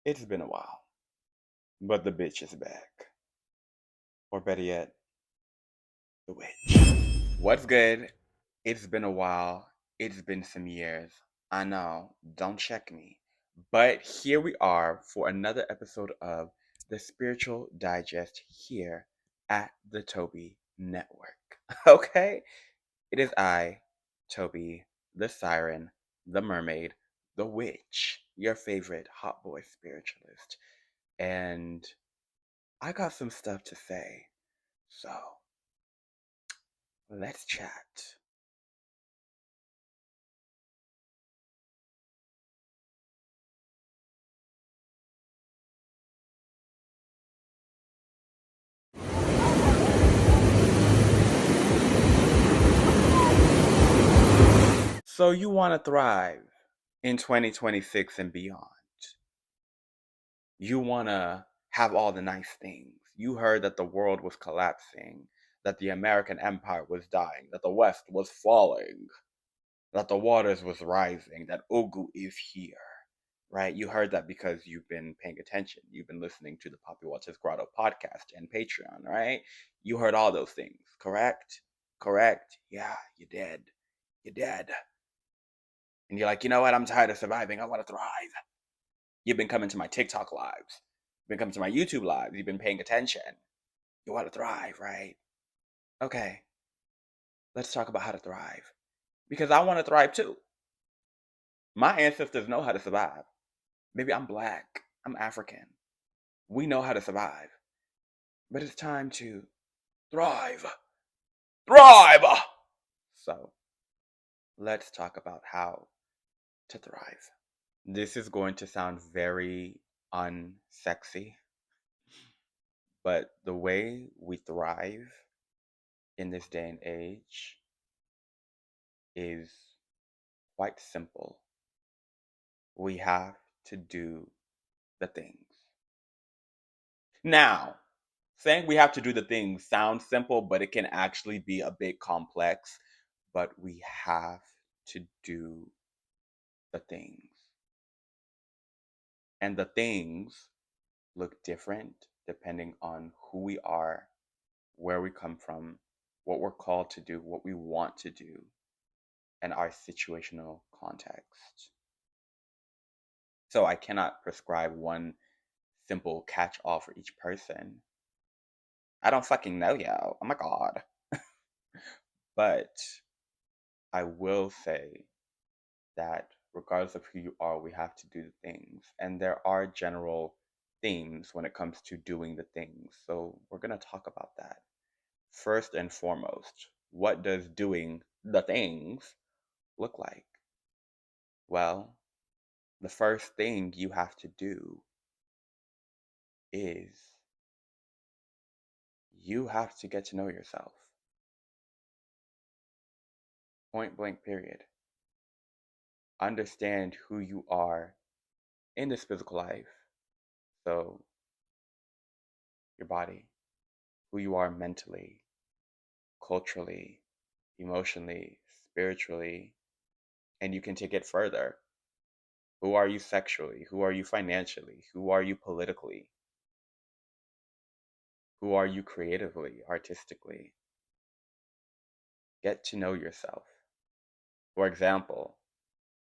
It's been a while, but the bitch is back. Or better yet, the witch. What's good? It's been a while. It's been some years. I know, don't check me. But here we are for another episode of the Spiritual Digest here at the Toby Network. Okay? It is I, Toby, the Siren, the Mermaid, the Witch, your favorite hot boy spiritualist. And I got some stuff to say, so let's chat. So, you want to thrive in 2026 and beyond. You want to have all the nice things. You heard that the world was collapsing, that the American empire was dying, that the West was falling, that the waters was rising, that Ogu is here. Right? You heard that because you've been paying attention. You've been listening to the Poppy Watches Grotto podcast and Patreon, right? You heard all those things, correct? Correct? Yeah, you did. You did. And you're like, you know what? I'm tired of surviving. I want to thrive. You've been coming to my TikTok lives. You've been coming to my YouTube lives. You've been paying attention. You want to thrive, right? Okay. Let's talk about how to thrive. Because I want to thrive too. My ancestors know how to survive. Maybe I'm black. I'm African. We know how to survive. But it's time to thrive. Thrive! So, let's talk about how to thrive. This is going to sound very unsexy, but the way we thrive in this day and age is quite simple. We have to do the things. Now, saying we have to do the things sounds simple, but it can actually be a bit complex. But we have to do the things. And the things look different depending on who we are, where we come from, what we're called to do, what we want to do, and our situational context. So I cannot prescribe one simple catch all for each person. I don't fucking know, yo. Oh my god. But I will say that regardless of who you are, we have to do the things. And there are general themes when it comes to doing the things. So we're going to talk about that. First and foremost, what does doing the things look like? Well, the first thing you have to do is you have to get to know yourself. Point blank, period. Understand who you are in this physical life. So, your body, who you are mentally, culturally, emotionally, spiritually, and you can take it further. Who are you sexually? Who are you financially? Who are you politically? Who are you creatively, artistically? Get to know yourself. For example,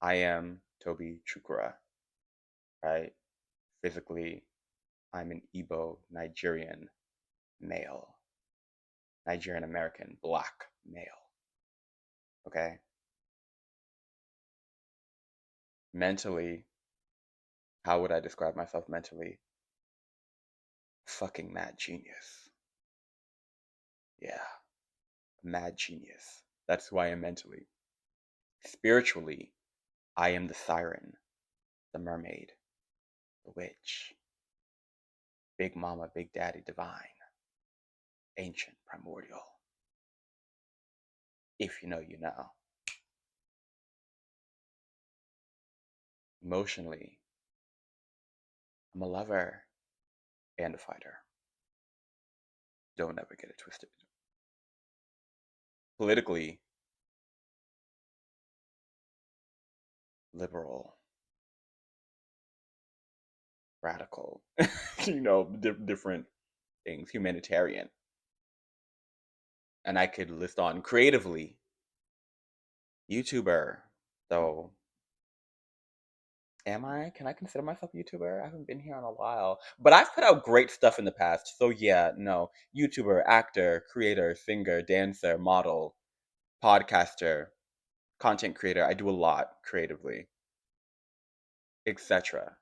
I am Toby Chukura, right? Physically, I'm an Igbo Nigerian male, Nigerian American black male, okay? Mentally, how would I describe myself mentally? Fucking mad genius. Yeah, mad genius. That's who I am mentally. Spiritually, I am the siren, the mermaid, the witch, big mama, big daddy, divine, ancient, primordial. If you know, you know. Emotionally, I'm a lover and a fighter. Don't ever get it twisted. Politically, liberal, radical, different things, humanitarian. And I could list on creatively, YouTuber, though. Am I? Can I consider myself a YouTuber? I haven't been here in a while. But I've put out great stuff in the past. So yeah, no. YouTuber, actor, creator, singer, dancer, model, podcaster, content creator. I do a lot creatively, etc.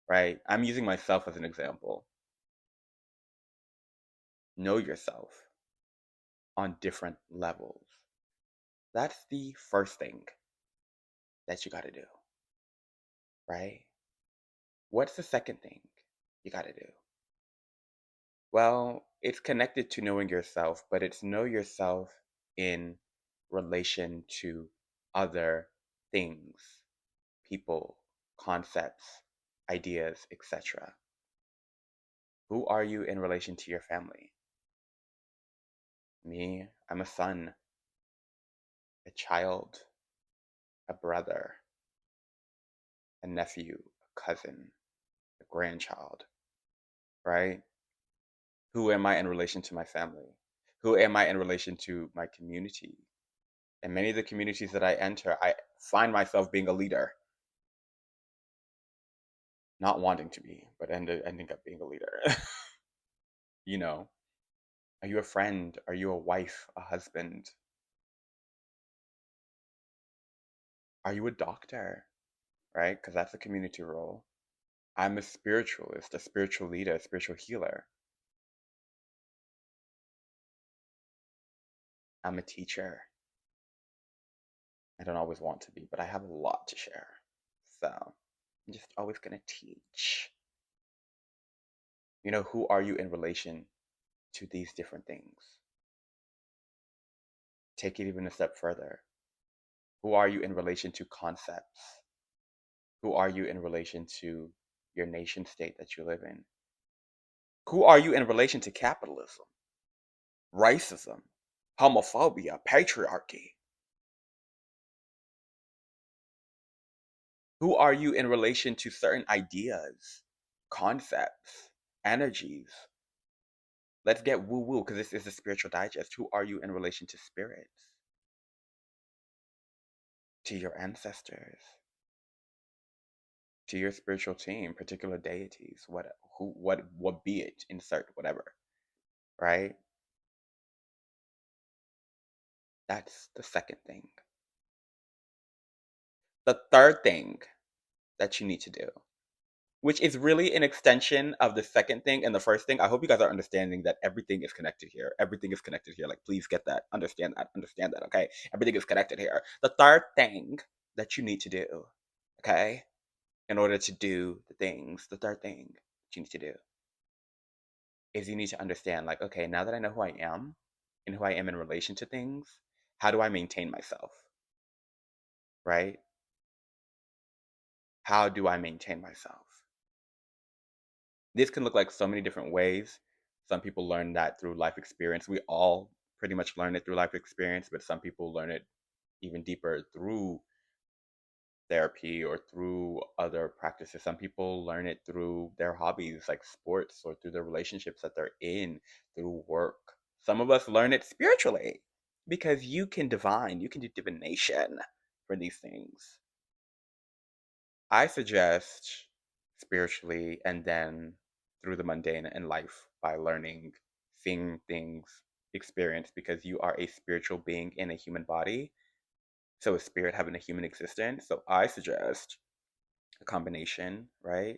Right? I'm using myself as an example. Know yourself on different levels. That's the first thing that you got to do, right? What's the second thing you got to do? Well, it's connected to knowing yourself, but it's know yourself in relation to other things, people, concepts, ideas, etc. Who are you in relation to your family? Me, I'm a son, a child, a brother, a nephew, a cousin, a grandchild, right? Who am I in relation to my family? Who am I in relation to my community? In many of the communities that I enter, I find myself being a leader, not wanting to be, but ending up being a leader. you know, are you a friend? Are you a wife, a husband? Are you a doctor? Right? Because that's a community role. I'm a spiritualist, a spiritual leader, a spiritual healer. I'm a teacher. I don't always want to be, but I have a lot to share. So I'm just always going to teach. Who are you in relation to these different things? Take it even a step further. Who are you in relation to concepts? Who are you in relation to your nation state that you live in? Who are you in relation to capitalism, racism, homophobia, patriarchy? Who are you in relation to certain ideas, concepts, energies? Let's get woo woo because this is a spiritual digest. Who are you in relation to spirits, to your ancestors, to your spiritual team, particular deities, what be it, insert whatever, right? That's the second thing. The third thing that you need to do, which is really an extension of the second thing and the first thing. I hope you guys are understanding that everything is connected here. Everything is connected here. Like, please get that, understand that, okay? Everything is connected here. The third thing that you need to do, okay, in order to do the things, the third thing that you need to do is you need to understand, like, okay, now that I know who I am and who I am in relation to things, how do I maintain myself, right? How do I maintain myself? This can look like so many different ways. Some people learn that through life experience. We all pretty much learn it through life experience, but some people learn it even deeper through therapy or through other practices. Some people learn it through their hobbies, like sports, or through the relationships that they're in, through work. Some of us learn it spiritually because you can do divination for these things. I suggest spiritually and then through the mundane in life by learning, seeing things, experience, because you are a spiritual being in a human body. So a spirit having a human existence. So I suggest a combination, right?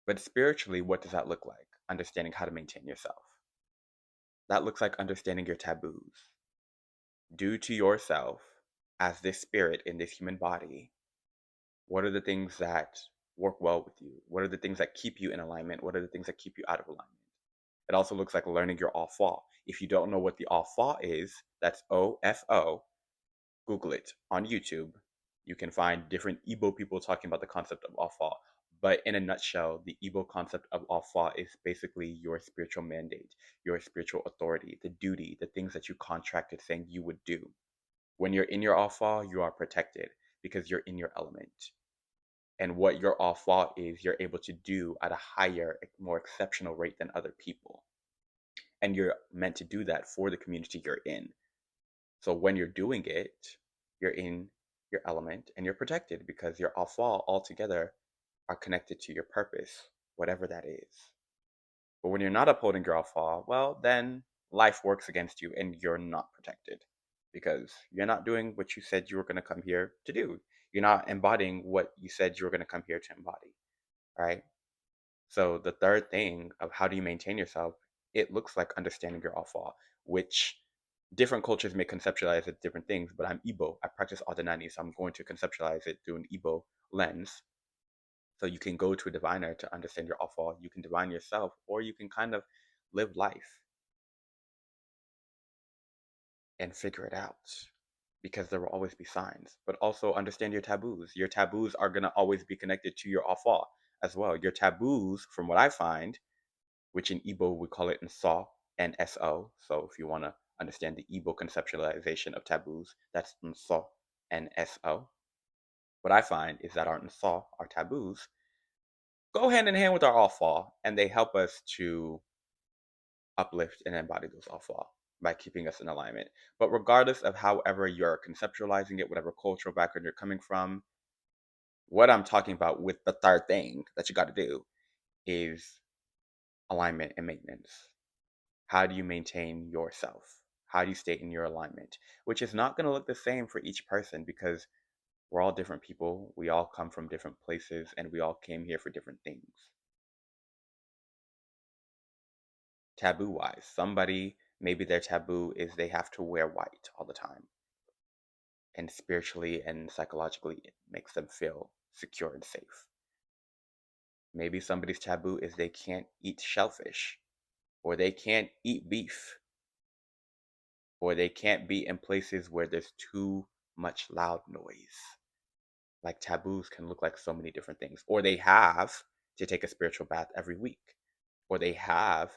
But spiritually, what does that look like? Understanding how to maintain yourself. That looks like understanding your taboos. Do to yourself as this spirit in this human body. What are the things that work well with you? What are the things that keep you in alignment? What are the things that keep you out of alignment? It also looks like learning your OFA. If you don't know what the OFA is, that's OFO. Google it on YouTube. You can find different Igbo people talking about the concept of OFA. But in a nutshell, the Igbo concept of OFA is basically your spiritual mandate, your spiritual authority, the duty, the things that you contracted saying you would do. When you're in your OFA, you are protected because you're in your element. And what your all-fault is, you're able to do at a higher, more exceptional rate than other people. And you're meant to do that for the community you're in. So when you're doing it, you're in your element and you're protected because your all-fault altogether are connected to your purpose, whatever that is. But when you're not upholding your all-fault, well, then life works against you and you're not protected because you're not doing what you said you were going to come here to do. You're not embodying what you said you were going to come here to embody, right? So the third thing of how do you maintain yourself, it looks like understanding your all-fault, which different cultures may conceptualize as different things, but I'm Igbo. I practice Adenani, so I'm going to conceptualize it through an Igbo lens. So you can go to a diviner to understand your all-fault. You can divine yourself, or you can kind of live life and figure it out because there will always be signs. But also understand your taboos. Your taboos are going to always be connected to your all-fault as well. Your taboos, from what I find, which in Igbo we call it Nso and So. So if you want to understand the Igbo conceptualization of taboos, that's Nso and So. What I find is that our Nso, our taboos, go hand in hand with our all-fault, and they help us to uplift and embody those all-fault by keeping us in alignment. But regardless of however you're conceptualizing it, whatever cultural background you're coming from, what I'm talking about with the third thing that you got to do is alignment and maintenance. How do you maintain yourself? How do you stay in your alignment? Which is not going to look the same for each person because we're all different people. We all come from different places and we all came here for different things. Taboo wise, somebody, maybe their taboo is they have to wear white all the time. And spiritually and psychologically, it makes them feel secure and safe. Maybe somebody's taboo is they can't eat shellfish, or they can't eat beef, or they can't be in places where there's too much loud noise. Like taboos can look like so many different things. Or they have to take a spiritual bath every week, or they have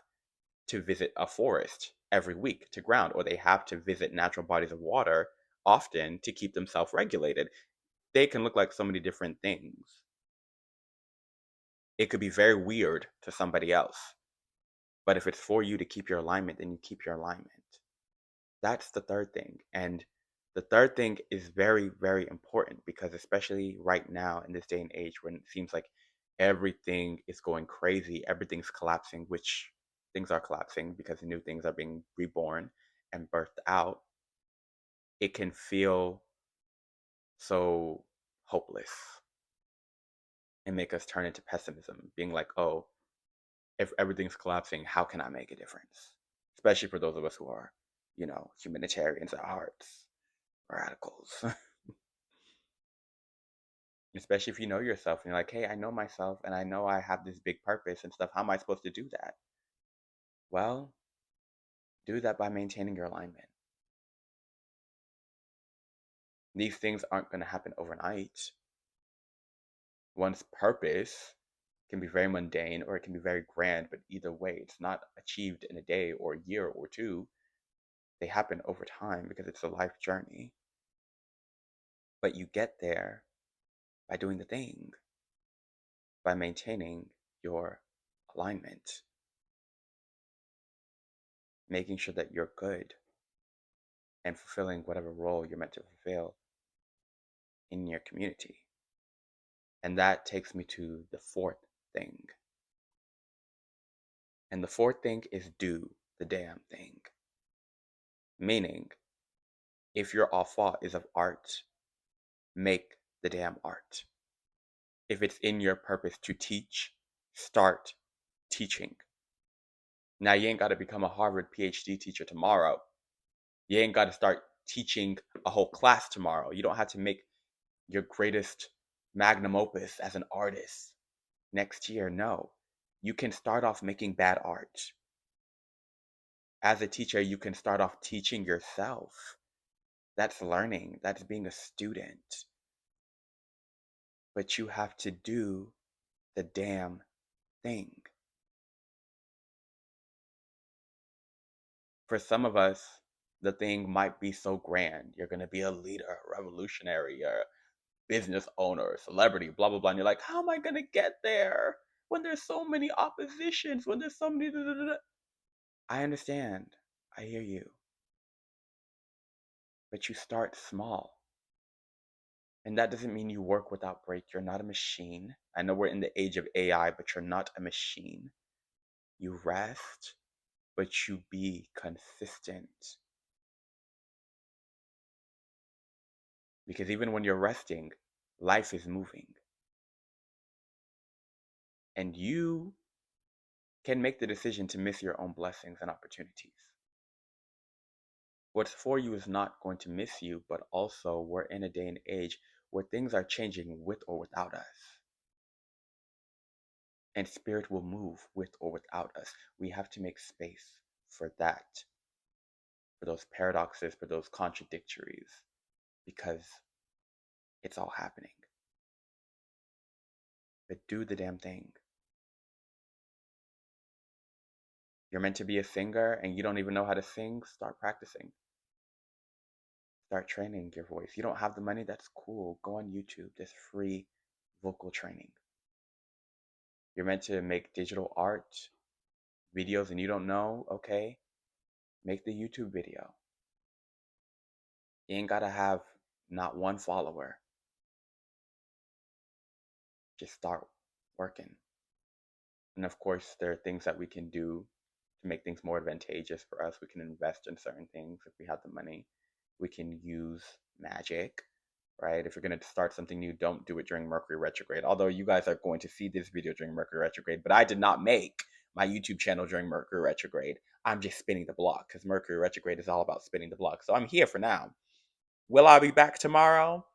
to visit a forest every week to ground, or they have to visit natural bodies of water often to keep themselves regulated. They can look like so many different things. It could be very weird to somebody else, but if it's for you to keep your alignment, then you keep your alignment. That's the third thing. And the third thing is very, very important because, especially right now in this day and age when it seems like everything is going crazy, everything's collapsing, which things are collapsing because new things are being reborn and birthed out, it can feel so hopeless and make us turn into pessimism, being like, oh, if everything's collapsing, how can I make a difference? Especially for those of us who are, humanitarians at heart, radicals. Especially if you know yourself and you're like, hey, I know myself and I know I have this big purpose and stuff. How am I supposed to do that? Well, do that by maintaining your alignment. These things aren't going to happen overnight. One's purpose can be very mundane or it can be very grand, but either way, it's not achieved in a day or a year or two. They happen over time because it's a life journey. But you get there by doing the thing, by maintaining your alignment, making sure that you're good and fulfilling whatever role you're meant to fulfill in your community. And that takes me to the fourth thing. And the fourth thing is do the damn thing. Meaning, if your all-fault is of art, make the damn art. If it's in your purpose to teach, start teaching. Now, you ain't got to become a Harvard PhD teacher tomorrow. You ain't got to start teaching a whole class tomorrow. You don't have to make your greatest magnum opus as an artist next year. No, you can start off making bad art. As a teacher, you can start off teaching yourself. That's learning. That's being a student. But you have to do the damn thing. For some of us, the thing might be so grand. You're going to be a leader, a revolutionary, business owner, celebrity, blah blah blah, and you're like, how am I gonna get there when there's so many oppositions, when there's so many da, da, da, da. I understand. I hear you. But you start small. And that doesn't mean you work without break. You're not a machine. I know we're in the age of AI, but you're not a machine. You rest, but you be consistent. Because even when you're resting, life is moving. And you can make the decision to miss your own blessings and opportunities. What's for you is not going to miss you, but also we're in a day and age where things are changing with or without us. And spirit will move with or without us. We have to make space for that, for those paradoxes, for those contradictories, because it's all happening. But do the damn thing. You're meant to be a singer and you don't even know how to sing, start practicing. Start training your voice. You don't have the money, that's cool. Go on YouTube. There's free vocal training. You're meant to make digital art videos and you don't know, okay, make the YouTube video. You ain't gotta have not one follower. Just start working. And of course, there are things that we can do to make things more advantageous for us. We can invest in certain things if we have the money. We can use magic, right? If you're going to start something new, don't do it during Mercury retrograde. Although you guys are going to see this video during Mercury retrograde, but I did not make my YouTube channel during Mercury retrograde. I'm just spinning the block because Mercury retrograde is all about spinning the block. So I'm here for now. Will I be back tomorrow?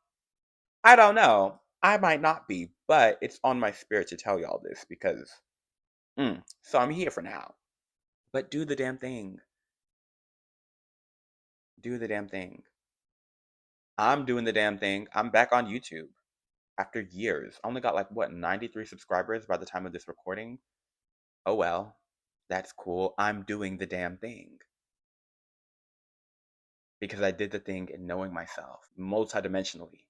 I don't know. I might not be, but it's on my spirit to tell y'all this because, so I'm here for now. But do the damn thing. Do the damn thing. I'm doing the damn thing. I'm back on YouTube after years. I only got like, what, 93 subscribers by the time of this recording? Oh well, that's cool. I'm doing the damn thing. Because I did the thing in knowing myself multidimensionally.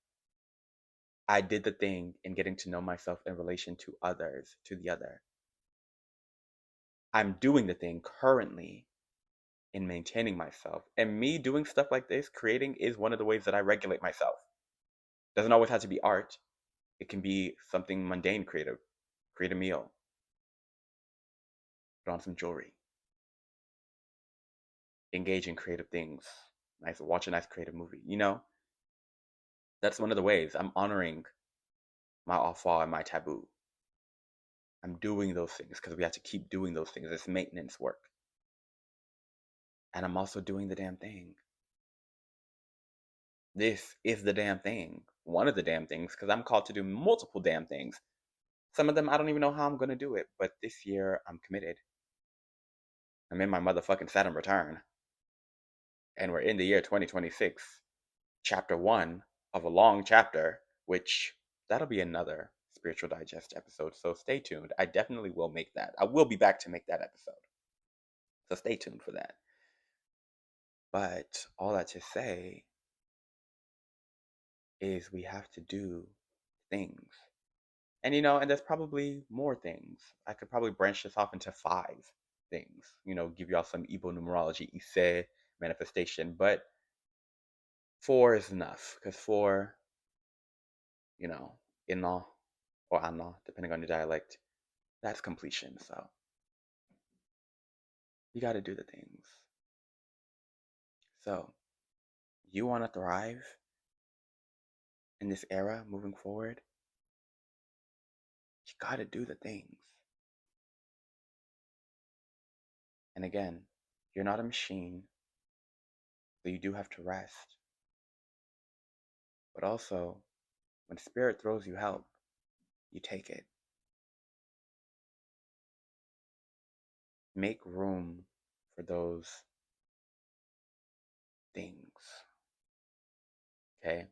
I did the thing in getting to know myself in relation to others, to the other. I'm doing the thing currently in maintaining myself. And me doing stuff like this, creating, is one of the ways that I regulate myself. Doesn't always have to be art. It can be something mundane creative. Create a meal. Put on some jewelry. Engage in creative things. Nice, watch a nice creative movie. You know, that's one of the ways I'm honoring my alpha and my taboo. I'm doing those things because we have to keep doing those things. It's maintenance work. And I'm also doing the damn thing. This is the damn thing. One of the damn things, because I'm called to do multiple damn things. Some of them I don't even know how I'm going to do it, but this year I'm committed. I'm in my motherfucking Saturn return. And we're in the year 2026, chapter 1 of a long chapter, which that'll be another Spiritual Digest episode. So stay tuned. I definitely will make that. I will be back to make that episode. So stay tuned for that. But all that to say is we have to do things. And and there's probably more things. I could probably branch this off into 5 things. Give y'all some Igbo numerology, Ise, manifestation. But 4 is enough. Because 4, Ino or Anno, depending on your dialect, that's completion. So you got to do the things. So you want to thrive in this era moving forward? You got to do the things. And again, you're not a machine, so you do have to rest. But also, when spirit throws you help, you take it. Make room for those things. Okay?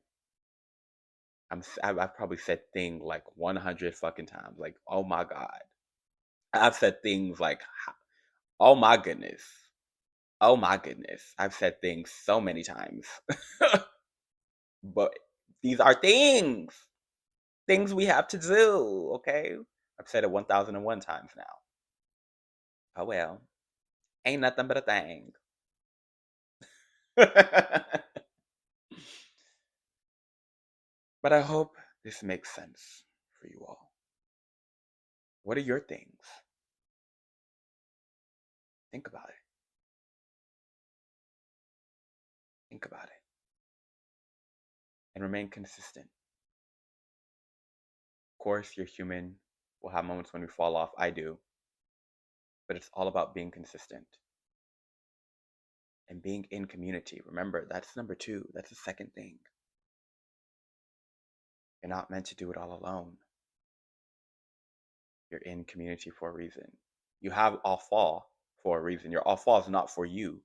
I've probably said thing like 100 fucking times. Like, oh my God. I've said things like, oh my goodness. Oh my goodness. I've said things so many times. But These are things. Things we have to do, okay? I've said it 1001 times now. Oh well. Ain't nothing but a thing. But I hope this makes sense for you all. What are your things? Think about it. Think about it. And remain consistent. Of course, you're human. We'll have moments when we fall off. I do. But it's all about being consistent and being in community. Remember, that's number 2. That's the second thing. You're not meant to do it all alone. You're in community for a reason. You have all fall for a reason. Your all fall is not for you.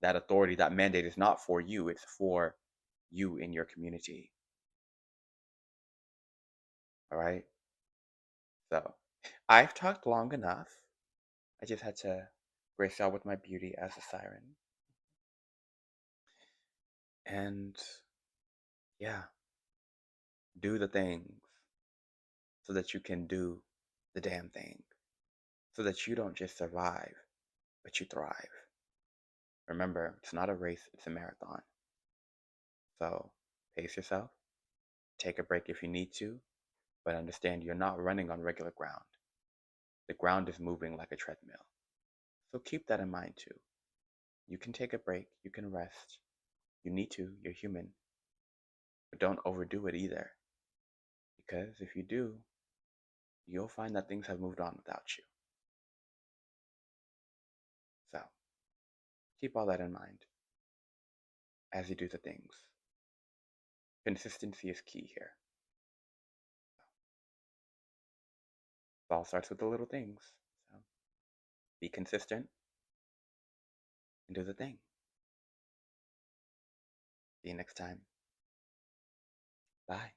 That authority, that mandate is not for you. It's for you in your community. All right? So, I've talked long enough. I just had to grace y'all with my beauty as a siren. And yeah, do the things so that you can do the damn thing. So that you don't just survive, but you thrive. Remember, it's not a race, it's a marathon. So pace yourself, take a break if you need to, but understand you're not running on regular ground. The ground is moving like a treadmill. So keep that in mind too. You can take a break, you can rest. You need to, you're human. But don't overdo it either. Because if you do, you'll find that things have moved on without you. So keep all that in mind as you do the things. Consistency is key here. It all starts with the little things. So be consistent and do the thing. See you next time. Bye.